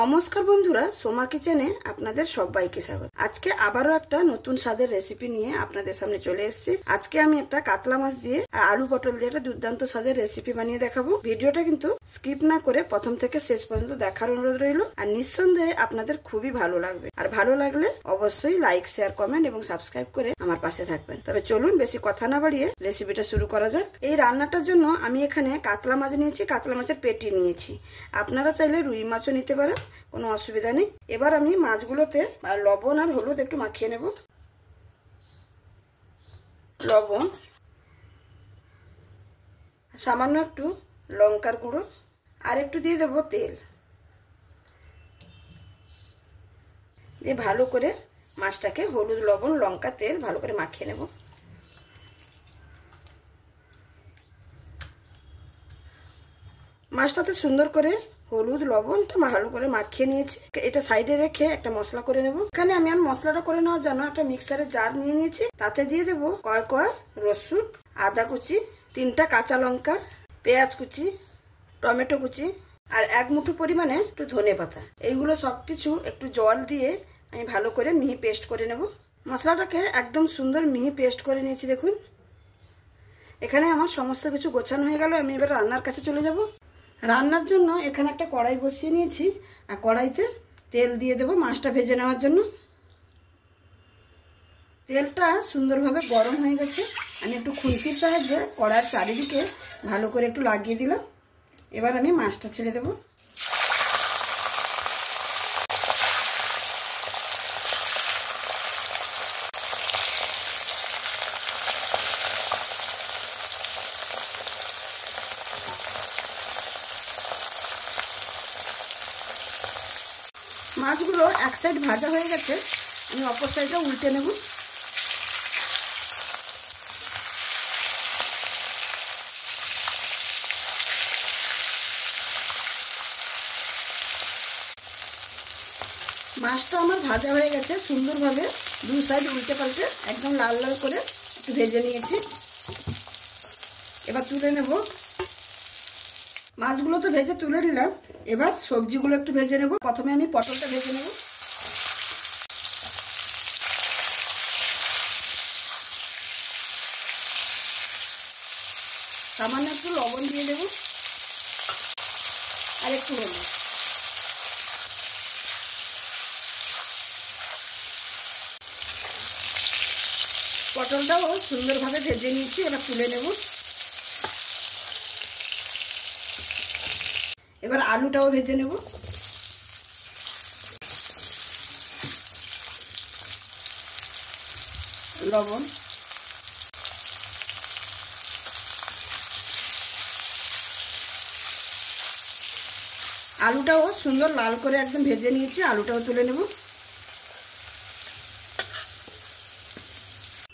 নমস্কার বন্ধুরা, সোমা কিচেনে আপনাদের সবাইকে স্বাগত। আজকে আবারও একটা নতুন স্বাদের রেসিপি নিয়ে আপনাদের সামনে চলে এসেছি। আজকে আমি একটা কাতলা মাছ দিয়ে আর আলু পটল দিয়ে একটা দুর্দান্ত স্বাদের রেসিপি বানিয়ে দেখাবো। ভিডিওটা কিন্তু স্কিপ না করে প্রথম থেকে শেষ পর্যন্ত দেখার অনুরোধ রইল। আর নিঃসন্দেহে আপনাদের খুবই ভালো লাগবে। আর ভালো লাগলে অবশ্যই লাইক, শেয়ার, কমেন্ট এবং সাবস্ক্রাইব করে আমার পাশে থাকবেন। তবে চলুন বেশি কথা না বাড়িয়ে রেসিপিটা শুরু করা যাক। এই রান্নাটার জন্য আমি এখানে কাতলা মাছ নিয়েছি, কাতলা মাছের পেটি নিয়েছি। আপনারা চাইলে রুই মাছও নিতে পারেন, কোনো অসুবিধা নেই। এবার আমি মাছগুলোতে লবণ আর হলুদ একটু মাখিয়ে নেব। লবণ, সামান্য একটু লঙ্কার গুঁড়ো আর একটু দিয়ে দেবো তেল দিয়ে ভালো করে মাছটাকে হলুদ, লবণ, লঙ্কা, তেল ভালো করে মাখিয়ে নেব। মাছটাতে সুন্দর করে হলুদ লবণটা ভালো করে মাখিয়ে নিয়েছি। এটা সাইডে রেখে একটা মশলা করে নেব। এখানে আমি আর মশলাটা করে নেওয়ার জন্য একটা মিক্সারের জার নিয়ে নিয়েছি। তাতে দিয়ে দেবো কয়েক রসুন, আদা কুচি, 3টা কাঁচা লঙ্কা, পেঁয়াজ কুচি, টমেটো কুচি আর 1 মুঠো পরিমাণে একটু ধনে পাতা। এইগুলো সবকিছু একটু জল দিয়ে আমি ভালো করে মিহি পেস্ট করে নেব। মশলাটাকে একদম সুন্দর মিহি পেস্ট করে নিয়েছি। দেখুন, এখানে আমার সমস্ত কিছু গোছানো হয়ে গেল। আমি এবার রান্নার কাছে চলে যাব। রান্নার জন্য এখানে একটা কড়াই বসিয়ে নিয়েছি আর কড়াইতে তেল দিয়ে দেবো মাছটা ভেজে নেওয়ার জন্য। তেলটা সুন্দরভাবে গরম হয়ে গেছে। আমি একটু খুন্তির সাহায্যে কড়াইয়ের চারিদিকে ভালো করে একটু লাগিয়ে দিলাম। এবার আমি মাছটা ছেড়ে দেবো। মাছগুলো এক সাইড ভাজা হয়ে গেছে, আমি অপর সাইডটা উল্টে নেব। মাছটা আমার ভাজা হয়ে গেছে সুন্দরভাবে। 2 সাইড উল্টে পাল্টে একদম লাল লাল করে একটু ভেজে নিয়েছি। এবার তুলে নেব। মাছগুলো তো ভেজে তুলে নিলাম। এবার সবজিগুলো একটু ভেজে নেব। প্রথমে আমি পটলটা ভেজে নেব। সামান্য একটু লবণ দিয়ে দেব আর একটু হলুদ। পটলটাও সুন্দরভাবে ভেজে নিয়েছি। এবার তুলে নেব। এবার আলুটাও ভেজে নেব। লবণ, আলুটাও সুন্দর লাল করে একদম ভেজে নিয়েছি। আলুটাও তুলে নেব।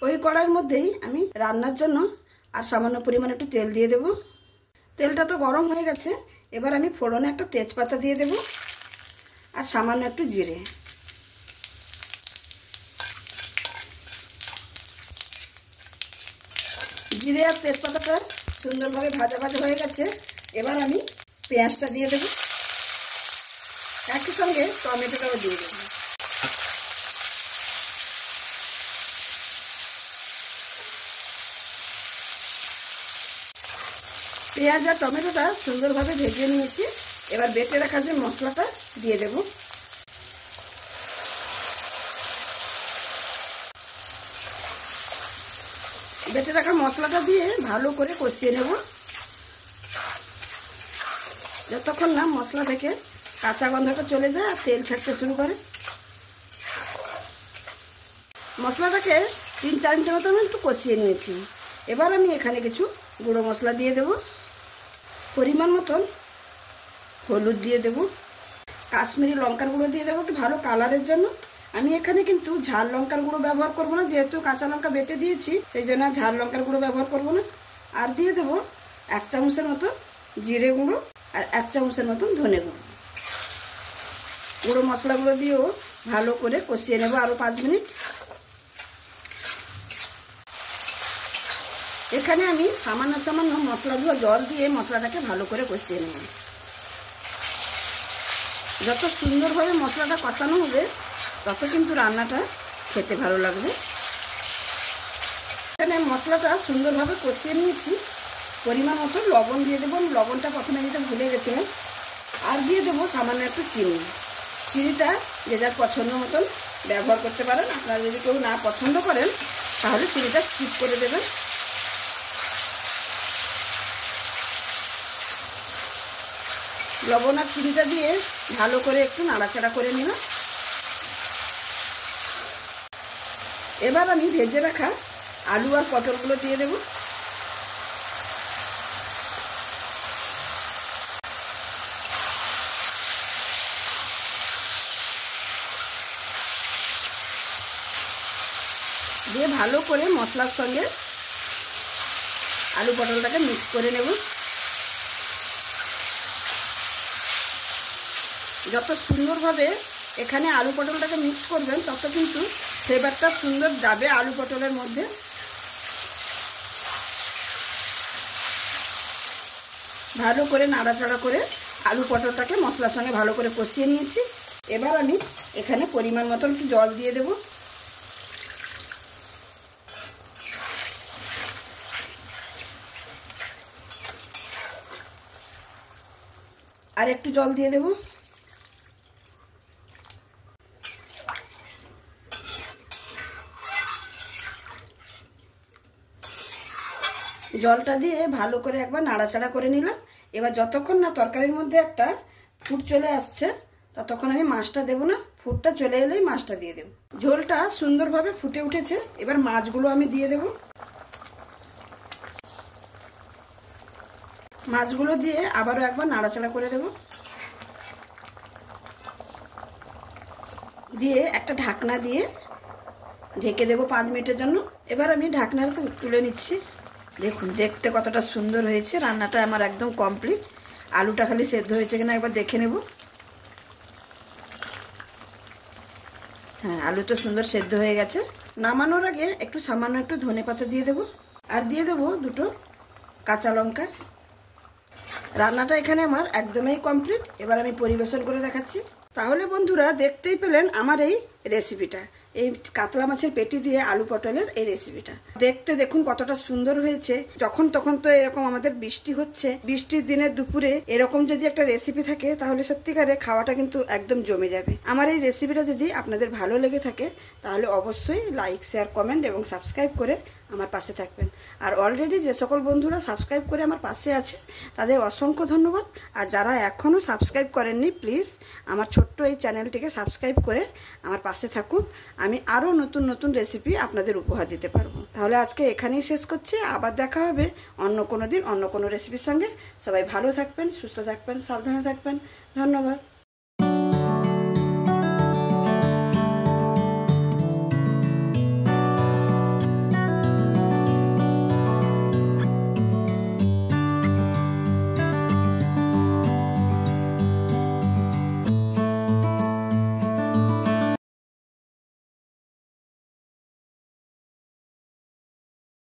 ওই কড়াইয়ের মধ্যেই আমি রান্নার জন্য আর সামান্য পরিমাণে একটু তেল দিয়ে দেব। তেলটা তো গরম হয়ে গেছে। এবার আমি ফোড়নে একটা তেজপাতা দিয়ে দেব আর সামান্য একটু জিরে। জিরে আর তেজপাতাটা সুন্দরভাবে ভাজা ভাজা হয়ে গেছে। এবার আমি পেঁয়াজটা দিয়ে দেব, একই সঙ্গে টমেটোটাও দিয়ে দেব। পেঁয়াজ আর টমেটোটা সুন্দরভাবে ভেজে নিয়েছি। এবার বেটে রাখা যে মশলাটা দিয়ে দেব। বেটে রাখা মশলাটা দিয়ে ভালো করে কষিয়ে নেব যতক্ষণ না মশলা থেকে কাঁচা গন্ধটা চলে যায় আর তেল ছাড়তে শুরু করে। মশলাটাকে 3-4 মিনিটের মতো একটু কষিয়ে নিয়েছি। এবার আমি এখানে কিছু গুঁড়ো মশলা দিয়ে দেব। পরিমাণ মতন হলুদ দিয়ে দেব, কাশ্মীরি লঙ্কার গুঁড়ো দিয়ে দেবো একটু ভালো কালারের জন্য। আমি এখানে কিন্তু ঝাল লঙ্কার গুঁড়ো ব্যবহার করব না, যেহেতু কাঁচা লঙ্কা বেটে দিয়েছি সেই জন্য ঝাল লঙ্কার গুঁড়ো ব্যবহার করব না। আর দিয়ে দেবো 1 চামচের মতো জিরে গুঁড়ো আর 1 চামচের মতন ধনে গুঁড়ো। গুঁড়ো মশলাগুলো দিয়েও ভালো করে কষিয়ে নেব আরও 5 মিনিট। এখানে আমি সামান্য সামান্য মশলা দিয়ে জল দিয়ে মশলাটাকে ভালো করে কষিয়ে নেব। যত সুন্দরভাবে মশলাটা কষানো হবে তত কিন্তু রান্নাটা খেতে ভালো লাগবে। এখানে মশলাটা সুন্দরভাবে কষিয়ে নিয়েছি। পরিমাণ মতো লবণ দিয়ে দেবো। লবণটা প্রথমে দিতে ভুলে গেছিলাম। আর দিয়ে দেবো সামান্য একটু চিনি। চিনিটা যে যার পছন্দ মতন ব্যবহার করতে পারেন। আপনারা যদি কেউ না পছন্দ করেন তাহলে চিনিটা স্কিপ করে দেবেন। লবণ আর চিনিটা দিয়ে ভালো করে একটু নাড়াচাড়া করে নিলাম। এবার আমি ভেজে রাখা আলু আর পটলগুলো দিয়ে দেব। দিয়ে ভালো করে মশলার সঙ্গে আলু পটলটাকে মিক্স করে নেব। যত সুন্দরভাবে এখানে আলু পটলটাকে মিক্স করবেন তত কিন্তু ফ্লেভারটা সুন্দর যাবে আলু পটলের মধ্যে। ভালো করে নাড়াচাড়া করে আলু পটলটাকে মশলার সঙ্গে ভালো করে কষিয়ে নিয়েছি। এবার আমি এখানে পরিমাণ মতো একটু জল দিয়ে দেব। আর একটু জল দিয়ে দেব। জলটা দিয়ে ভালো করে একবার নাড়াচাড়া করে নিলাম। এবার যতক্ষণ না তরকারির মধ্যে একটা ফুট চলে আসছে ততক্ষণ আমি মাছটা দেবো না। ফুটটা চলে এলেই মাছটা দিয়ে দেব। ঝোলটা সুন্দরভাবে ফুটে উঠেছে। এবার মাছগুলো আমি দিয়ে দেব। মাছগুলো দিয়ে আবারও একবার নাড়াচাড়া করে দেব। দিয়ে একটা ঢাকনা দিয়ে ঢেকে দেব 5 মিনিটের জন্য। এবার আমি ঢাকনাটা তুলে নিচ্ছি। দেখুন দেখতে কতটা সুন্দর হয়েছে। রান্নাটা আমার একদম কমপ্লিট। আলুটা খালি সেদ্ধ হয়েছে কিনা একবার দেখে নেব। হ্যাঁ, আলু তো সুন্দর সেদ্ধ হয়ে গেছে। নামানোর আগে একটু সামান্য একটু ধনেপাতা দিয়ে দেব। আর দিয়ে দেব 2টো কাঁচা লঙ্কা। রান্নাটা এখানে আমার একদমই কমপ্লিট। এবার আমি পরিবেশন করে দেখাচ্ছি। তাহলে বন্ধুরা দেখতেই পেলেন আমার এই রেসিপিটা, এই কাতলা মাছের পেটি দিয়ে আলু পটলের এই রেসিপিটা। দেখতে দেখুন কতটা সুন্দর হয়েছে। যখন তখন তো এরকম আমাদের বৃষ্টি হচ্ছে, বৃষ্টির দিনের দুপুরে এরকম যদি একটা রেসিপি থাকে তাহলে সত্যিকারে খাওয়াটা কিন্তু একদম জমে যাবে। আমার এই রেসিপিটা যদি আপনাদের ভালো লেগে থাকে তাহলে অবশ্যই লাইক, শেয়ার, কমেন্ট এবং সাবস্ক্রাইব করে আমার পাশে থাকবেন। আর অলরেডি যে সকল বন্ধুরা সাবস্ক্রাইব করে আমার পাশে আছে তাদের অসংখ্য ধন্যবাদ। আর যারা এখনও সাবস্ক্রাইব করেননি প্লিজ আমার ছোট্ট এই চ্যানেলটিকে সাবস্ক্রাইব করে আমার পাশে থাকুন। আমি আরও নতুন নতুন রেসিপি আপনাদের উপহার দিতে পারবো। তাহলে আজকে এখানেই শেষ করছি। আবার দেখা হবে অন্য কোনো দিন অন্য কোনো রেসিপির সঙ্গে। সবাই ভালো থাকবেন, সুস্থ থাকবেন, সাবধানে থাকবেন। ধন্যবাদ।